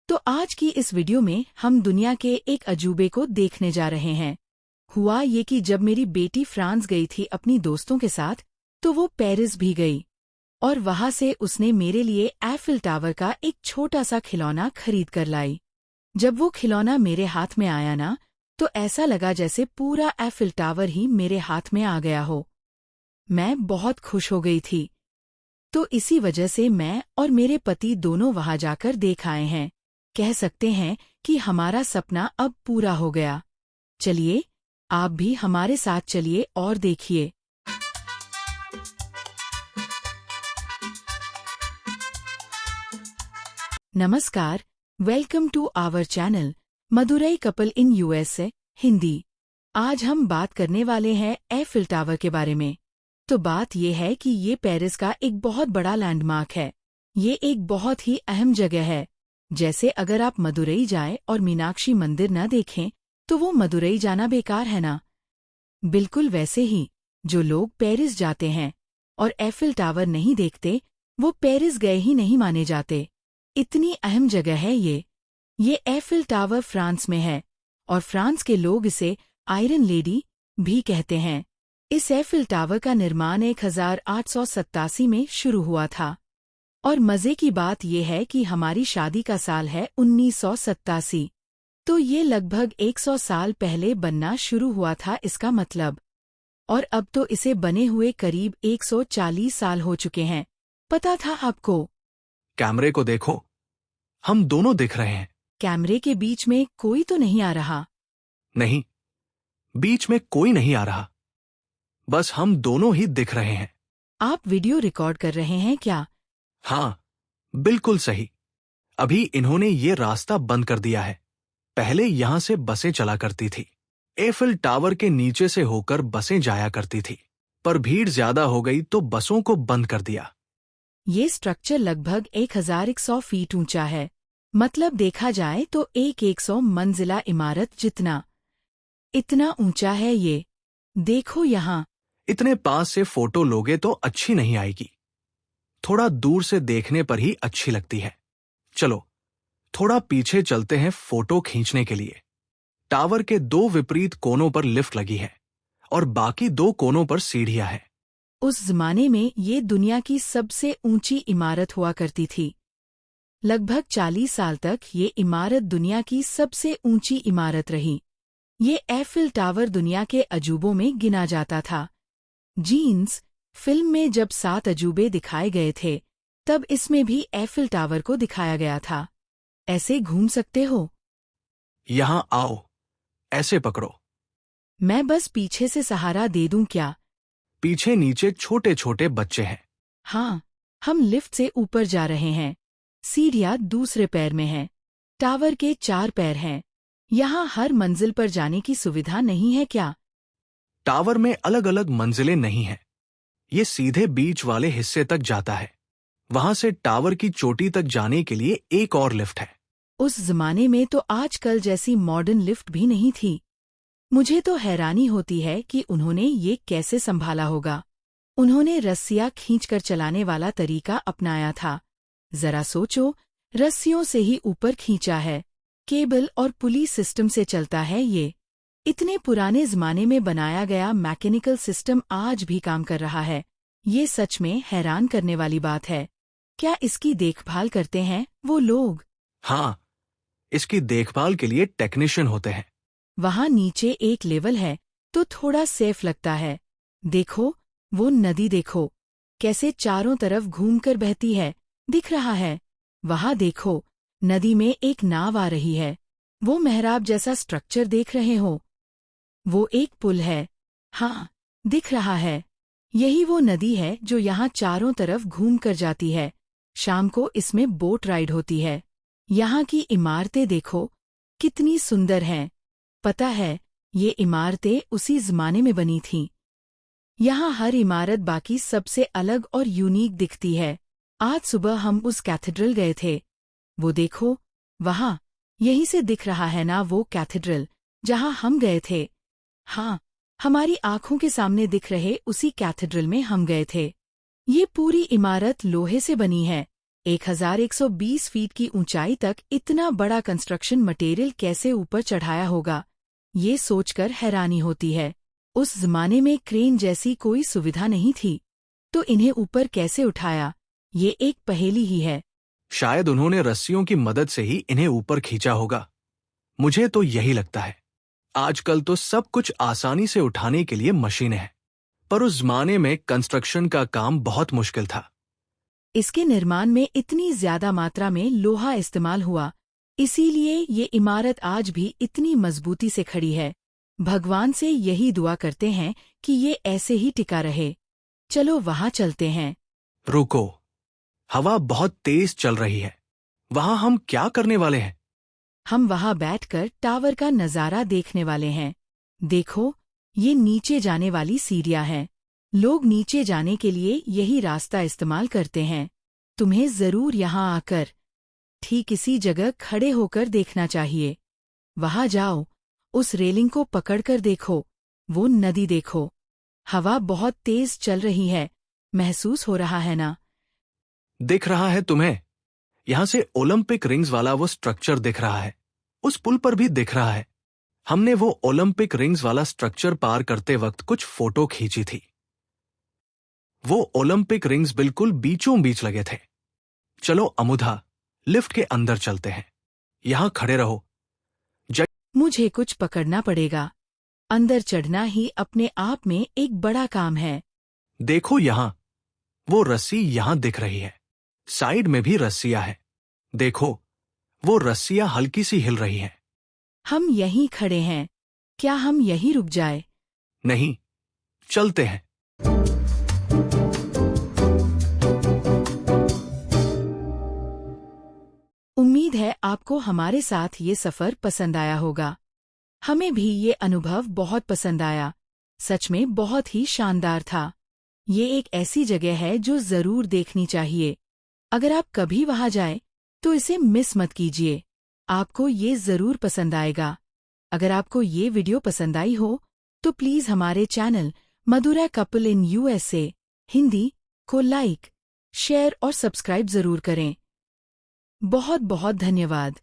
तो आज की इस वीडियो में हम दुनिया के एक अजूबे को देखने जा रहे हैं। हुआ ये कि जब मेरी बेटी फ्रांस गई थी अपनी दोस्तों के साथ, तो वो पेरिस भी गई और वहां से उसने मेरे लिए एफिल टावर का एक छोटा सा खिलौना खरीद कर लाई। जब वो खिलौना मेरे हाथ में आया ना, तो ऐसा लगा जैसे पूरा एफिल टावर ही मेरे हाथ में आ गया हो। मैं बहुत खुश हो गई थी। तो इसी वजह से मैं और मेरे पति दोनों वहां जाकर देख आए हैं। कह सकते हैं कि हमारा सपना अब पूरा हो गया। चलिए, आप भी हमारे साथ चलिए और देखिए। नमस्कार, welcome to our channel Madurai couple in USA Hindi. आज हम बात करने वाले हैं एफिल टावर के बारे में। तो बात यह है कि ये पेरिस का एक बहुत बड़ा लैंडमार्क है। ये एक बहुत ही अहम जगह है। जैसे अगर आप मदुरई जाएं और मीनाक्षी मंदिर न देखें, तो वो मदुरई जाना बेकार है ना। बिल्कुल वैसे ही जो लोग पेरिस जाते हैं और एफिल टावर नहीं देखते, वो पेरिस गए ही नहीं माने जाते। इतनी अहम जगह है ये एफिल टावर फ्रांस में है और फ्रांस के लोग इसे आयरन लेडी भी कहते हैं। इस एफिल टावर का निर्माण 1887 में शुरू हुआ था और मजे की बात यह है कि हमारी शादी का साल है 1987। तो ये लगभग 100 साल पहले बनना शुरू हुआ था इसका मतलब। और अब तो इसे बने हुए करीब 140 साल हो चुके हैं। पता था आपको? कैमरे को देखो, हम दोनों दिख रहे हैं। कैमरे के बीच में कोई तो नहीं आ रहा। नहीं, बीच में कोई नहीं आ रहा, बस हम दोनों ही दिख रहे हैं। आप वीडियो रिकॉर्ड कर रहे हैं क्या? हाँ, बिल्कुल सही। अभी इन्होंने ये रास्ता बंद कर दिया है। पहले यहां से बसें चला करती थी। एफिल टावर के नीचे से होकर बसें जाया करती थी, पर भीड़ ज्यादा हो गई तो बसों को बंद कर दिया। ये स्ट्रक्चर लगभग 1100 फीट ऊंचा है। मतलब देखा जाए तो एक 100 मंजिला इमारत जितना। इतना ऊंचा है ये। देखो यहाँ। इतने पास से फोटो लोगे तो अच्छी नहीं आएगी, थोड़ा दूर से देखने पर ही अच्छी लगती है। चलो थोड़ा पीछे चलते हैं फोटो खींचने के लिए। टावर के दो विपरीत कोनों पर लिफ्ट लगी है और बाकी दो कोनों पर सीढ़ियां हैं। उस जमाने में ये दुनिया की सबसे ऊंची इमारत हुआ करती थी। लगभग 40 साल तक ये इमारत दुनिया की सबसे ऊंची इमारत रही। ये एफिल टावर दुनिया के अजूबों में गिना जाता था। जीन्स फिल्म में जब 7 अजूबे दिखाए गए थे, तब इसमें भी एफिल टावर को दिखाया गया था। ऐसे घूम सकते हो। यहां आओ, ऐसे पकड़ो। मैं बस पीछे से सहारा दे दूं क्या? पीछे नीचे छोटे छोटे बच्चे हैं। हाँ, हम लिफ्ट से ऊपर जा रहे हैं। सीढ़ियां दूसरे पैर में हैं। टावर के 4 पैर हैं। यहाँ हर मंजिल पर जाने की सुविधा नहीं है क्या? टावर में अलग अलग मंजिलें नहीं हैं। ये सीधे बीच वाले हिस्से तक जाता है। वहां से टावर की चोटी तक जाने के लिए एक और लिफ्ट है। उस जमाने में तो आजकल जैसी मॉडर्न लिफ्ट भी नहीं थी। मुझे तो हैरानी होती है कि उन्होंने ये कैसे संभाला होगा। उन्होंने रस्सियां खींचकर चलाने वाला तरीका अपनाया था। जरा सोचो, रस्सियों से ही ऊपर खींचा है। केबल और पुली सिस्टम से चलता है ये। इतने पुराने जमाने में बनाया गया मैकेनिकल सिस्टम आज भी काम कर रहा है। ये सच में हैरान करने वाली बात है। क्या इसकी देखभाल करते हैं वो लोग? हाँ, इसकी देखभाल के लिए टेक्नीशियन होते हैं। वहां नीचे एक लेवल है, तो थोड़ा सेफ लगता है। देखो, वो नदी देखो, कैसे चारों तरफ घूमकर बहती है। दिख रहा है? वहां देखो, नदी में एक नाव आ रही है। वो मेहराब जैसा स्ट्रक्चर देख रहे हो? वो एक पुल है। हाँ, दिख रहा है। यही वो नदी है जो यहाँ चारों तरफ घूम कर जाती है। शाम को इसमें बोट राइड होती है। यहाँ की इमारतें देखो, कितनी सुंदर हैं। पता है, ये इमारतें उसी जमाने में बनी थीं। यहाँ हर इमारत बाकी सबसे अलग और यूनिक दिखती है। आज सुबह हम उस कैथेड्रल गए थे। वो देखो, वहाँ, यहीं से दिख रहा है ना वो कैथेड्रल, जहाँ हम गए थे। हाँ, हमारी आंखों के सामने दिख रहे उसी कैथेड्रल में हम गए थे। ये पूरी इमारत लोहे से बनी है। 1120 फीट की ऊंचाई तक इतना बड़ा कंस्ट्रक्शन मटेरियल कैसे ऊपर चढ़ाया होगा, ये सोचकर हैरानी होती है। उस जमाने में क्रेन जैसी कोई सुविधा नहीं थी, तो इन्हें ऊपर कैसे उठाया, ये एक पहेली ही है। शायद उन्होंने रस्सियों की मदद से ही इन्हें ऊपर खींचा होगा। मुझे तो यही लगता है। आजकल तो सब कुछ आसानी से उठाने के लिए मशीनें हैं, पर उस जमाने में कंस्ट्रक्शन का काम बहुत मुश्किल था। इसके निर्माण में इतनी ज्यादा मात्रा में लोहा इस्तेमाल हुआ, इसीलिए ये इमारत आज भी इतनी मजबूती से खड़ी है। भगवान से यही दुआ करते हैं कि ये ऐसे ही टिका रहे। चलो वहां चलते हैं। रुको, हवा बहुत तेज चल रही है। वहां हम क्या करने वाले हैं? हम वहां बैठकर टावर का नजारा देखने वाले हैं। देखो, ये नीचे जाने वाली सीढ़ियां हैं। लोग नीचे जाने के लिए यही रास्ता इस्तेमाल करते हैं। तुम्हें जरूर यहाँ आकर ठीक इसी जगह खड़े होकर देखना चाहिए। वहां जाओ, उस रेलिंग को पकड़कर देखो, वो नदी देखो। हवा बहुत तेज चल रही है, महसूस हो रहा है ना? दिख रहा है तुम्हें? यहां से ओलंपिक रिंग्स वाला वो स्ट्रक्चर दिख रहा है। उस पुल पर भी दिख रहा है। हमने वो ओलंपिक रिंग्स वाला स्ट्रक्चर पार करते वक्त कुछ फोटो खींची थी। वो ओलंपिक रिंग्स बिल्कुल बीचों बीच लगे थे। चलो अमुधा, लिफ्ट के अंदर चलते हैं। यहां खड़े रहो। मुझे कुछ पकड़ना पड़ेगा। अंदर चढ़ना ही अपने आप में एक बड़ा काम है। देखो यहां, वो रस्सी यहां दिख रही है। साइड में भी रस्सियां हैं। देखो, वो रस्सियां हल्की सी हिल रही हैं। हम यहीं खड़े हैं। क्या हम यहीं रुक जाए? नहीं, चलते हैं। उम्मीद है आपको हमारे साथ ये सफर पसंद आया होगा। हमें भी ये अनुभव बहुत पसंद आया। सच में बहुत ही शानदार था। ये एक ऐसी जगह है जो जरूर देखनी चाहिए। अगर आप कभी वहां जाएं, तो इसे मिस मत कीजिए। आपको ये जरूर पसंद आएगा। अगर आपको ये वीडियो पसंद आई हो, तो प्लीज हमारे channel Madurai couple in USA Hindi को लाइक, शेयर और सब्सक्राइब जरूर करें। बहुत बहुत धन्यवाद।